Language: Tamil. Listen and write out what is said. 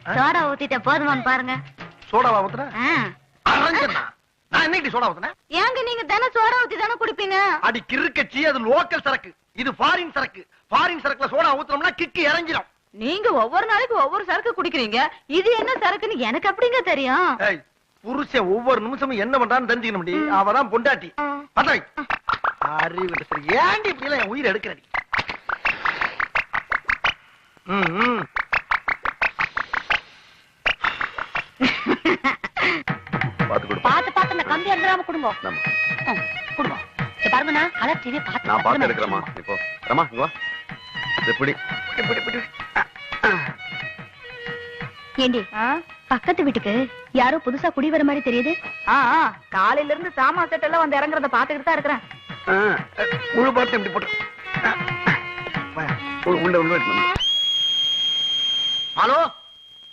சோடா ஊத்திட்ட போதுமான்னு பாருங்க. சோடாவா ஊத்துன? நான் என்னைக்கு சோடா ஊத்துனேன்? ஏங்க நீங்க தினம் சோடா ஊத்தி தானே குடிப்பீங்க? அடி கிறுக்கச்சி, அது லோக்கல் சரக்கு, இது ஃபாரின் சரக்கு. ஃபாரின் சரக்குல சோடா ஊத்துனோம்னா கிக்கு இறங்கிடும். நீங்க ஒவ்வொரு நாளைக்கு ஒவ்வொரு சரக்கு குடிக்கிறீங்க, இது என்ன சரக்குன்னு எனக்கு அப்படிங்க தெரியும்? புருஷன் ஒவ்வொரு நிமிஷமும் என்ன பண்றான்னு தெரிஞ்சுக்கணும். அவதான் பொண்டாட்டி. பத்தாய் அறிவு சரி. ஏன்டி இப்படி எல்லாம் என் உயிர் எடுக்கிறடி? பாத்து பாத்து இந்த கம்பி எடுக்காம குடும்பம் குடும்பம் பாருங்கண்ணா. கலர் டிவி பாத்து நான் பாத்து எடுக்கிறேமா. இப்போ ரமா இங்க வா. எப்படி ஏண்டி பக்கத்து வீட்டுக்கு யாரோ புதுசா குடி வர மாதிரி தெரியுது. காலையில இருந்து சாமா செட் எல்லாம் வந்து இறங்குறத பாத்துக்கிட்டு தான் இருக்கிறேன். முழு பார்த்து எப்படி போட்டு உள்ள உள்ள. ஹலோ